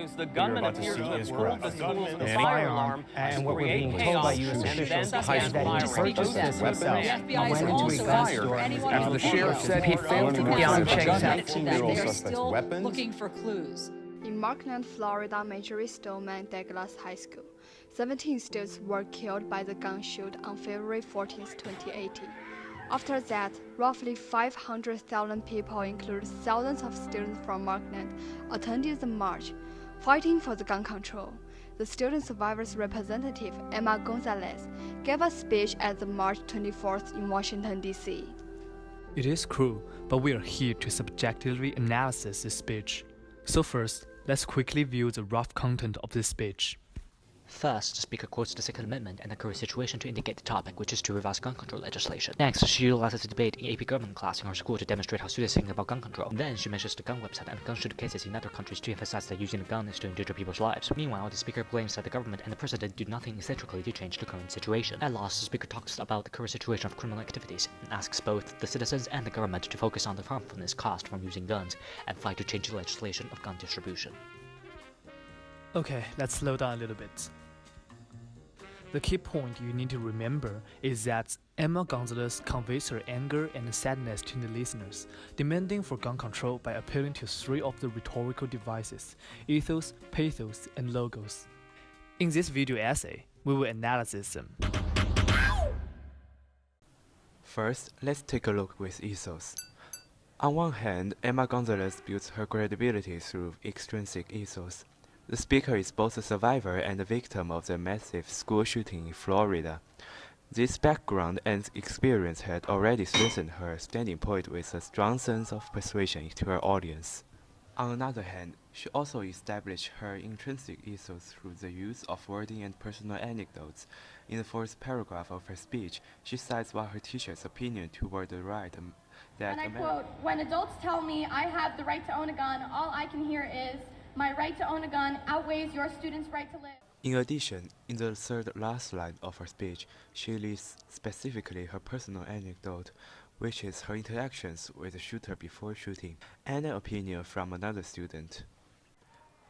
hearings, the gunman appeared to have pulled the schools with a fire alarm and to what we're create being told by chaos, U.S. and officials then is that began he firing. purchased Those weapons weapons and went into a gun store and was After the sheriff said he failed to Beyond catch checks the out. 19-year-old They're suspect's still weapons. looking for clues. In Markland, Florida, Marjorie Stoneman Douglas High School, 17 students were killed by the gun shooting on February 14, 2018. After that, roughly 500,000 people, including thousands of students from Markland, attended the march, fighting for the gun control. The student survivors representative, Emma Gonzalez, gave a speech at the March 24th in Washington, D.C. It is cruel, but we are here to subjectively analyze this speech. So first, let's quickly view the rough content of this speech. First, the speaker quotes the Second Amendment and the current situation to indicate the topic, which is to revise gun control legislation. Next, she utilizes a debate in AP government class in her school to demonstrate how students think about gun control. Then, she mentions the gun website and gun shooting cases in other countries to emphasize that using a gun is to endanger people's lives. Meanwhile, the speaker blames that the government and the president do nothing eccentrically to change the current situation. At last, the speaker talks about the current situation of criminal activities and asks both the citizens and the government to focus on the harmfulness caused from using guns and fight to change the legislation of gun distribution. Okay, let's slow down a little bit. The key point you need to remember is that Emma Gonzalez conveys her anger and sadness to the listeners, demanding for gun control by appealing to three of the rhetorical devices: ethos, pathos, and logos. In this video essay, we will analyze them. First, let's take a look with ethos. On one hand, Emma Gonzalez builds her credibility through extrinsic ethos. The speaker is both a survivor and a victim of the massive school shooting in Florida. This background and experience had already strengthened her standing point with a strong sense of persuasion to her audience. On another hand, she also established her intrinsic ethos through the use of wording and personal anecdotes. In the fourth paragraph of her speech, she cites one of her teacher's opinion toward the right that and I quote, "When adults tell me I have the right to own a gun, all I can hear is, my right to own a gun outweighs your student's right to live." In addition, in the third last line of her speech, she lists specifically her personal anecdote, which is her interactions with the shooter before shooting, and an opinion from another student.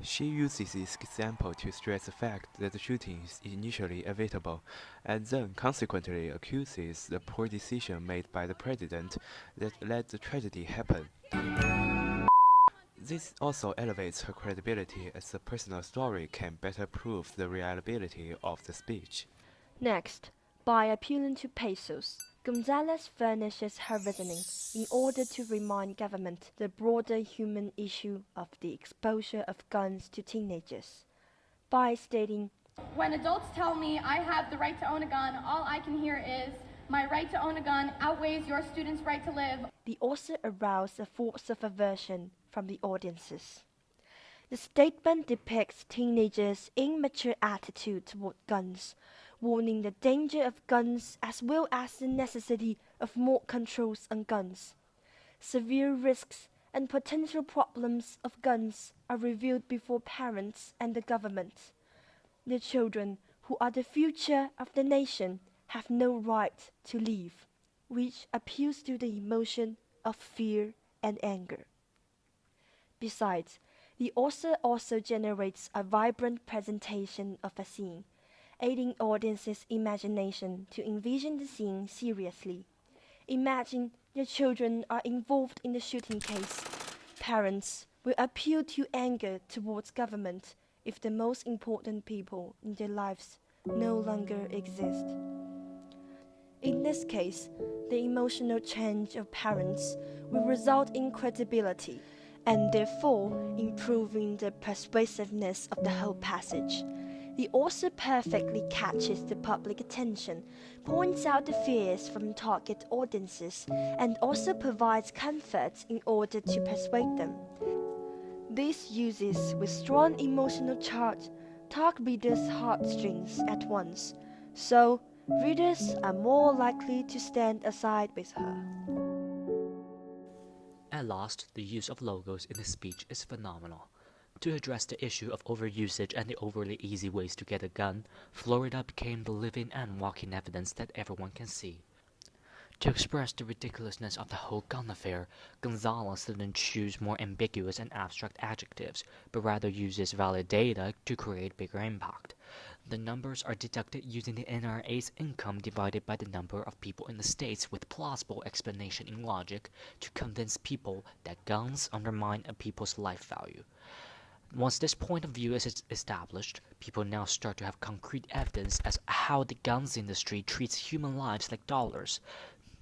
She uses this example to stress the fact that the shooting is initially avoidable, and then consequently accuses the poor decision made by the president that let the tragedy happen. This also elevates her credibility, as the personal story can better prove the reliability of the speech. Next, by appealing to pathos, Gonzalez furnishes her reasoning in order to remind government the broader human issue of the exposure of guns to teenagers. By stating, "When adults tell me I have the right to own a gun, all I can hear is, my right to own a gun outweighs your student's right to live," the author aroused a force of aversion from the audiences. The statement depicts teenagers' immature attitude toward guns, warning the danger of guns as well as the necessity of more controls on guns. Severe risks and potential problems of guns are revealed before parents and the government. The children, who are the future of the nation, have no right to live, which appeals to the emotion of fear and anger. Besides, the author also generates a vibrant presentation of a scene, aiding audiences' imagination to envision the scene seriously. Imagine the children are involved in the shooting case. Parents will appeal to anger towards government if the most important people in their lives no longer exist. In this case, the emotional change of parents will result in credibility, and therefore improving the persuasiveness of the whole passage. The author perfectly catches the public attention, points out the fears from target audiences, and also provides comfort in order to persuade them. These uses with strong emotional charge tug readers' heartstrings at once, so readers are more likely to stand aside with her. At last, the use of logos in the speech is phenomenal. To address the issue of overusage and the overly easy ways to get a gun, Florida became the living and walking evidence that everyone can see. To express the ridiculousness of the whole gun affair, Gonzalez didn't choose more ambiguous and abstract adjectives, but rather uses valid data to create bigger impact. The numbers are deducted using the NRA's income divided by the number of people in the states with plausible explanation in logic to convince people that guns undermine a people's life value. Once this point of view is established, people now start to have concrete evidence as how the guns industry treats human lives like dollars.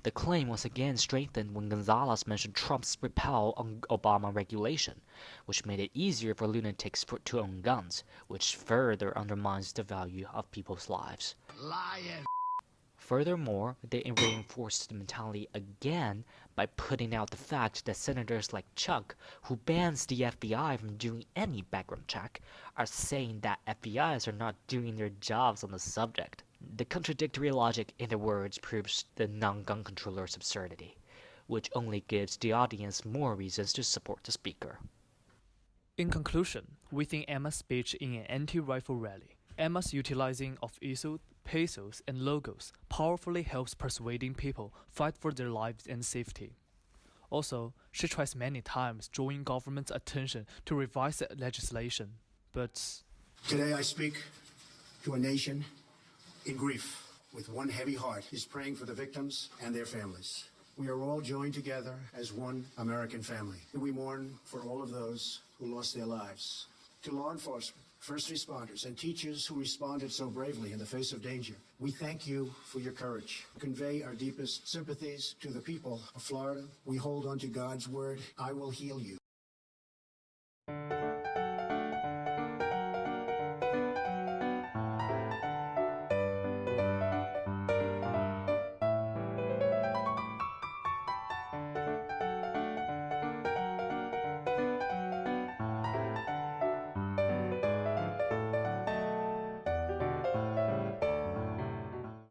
The claim was again strengthened when Gonzalez mentioned Trump's repeal on Obama regulation, which made it easier for lunatics to own guns, which further undermines the value of people's lives. Lion. Furthermore, they reinforced the mentality again by putting out the fact that senators like Chuck, who bans the FBI from doing any background check, are saying that FBIs are not doing their jobs on the subject. The contradictory logic in the words proves the non-gun controller's absurdity, which only gives the audience more reasons to support the speaker. In conclusion, we think Emma's speech in an anti-rifle rally, Emma's utilizing of ISO, pesos, and logos powerfully helps persuading people fight for their lives and safety. Also, she tries many times drawing government's attention to revise the legislation, but... Today I speak to a nation in grief, with one heavy heart, is praying for the victims and their families. We are all joined together as one American family. We mourn for all of those who lost their lives. To law enforcement, first responders, and teachers who responded so bravely in the face of danger, we thank you for your courage. Convey our deepest sympathies to the people of Florida. We hold on to God's word, I will heal you.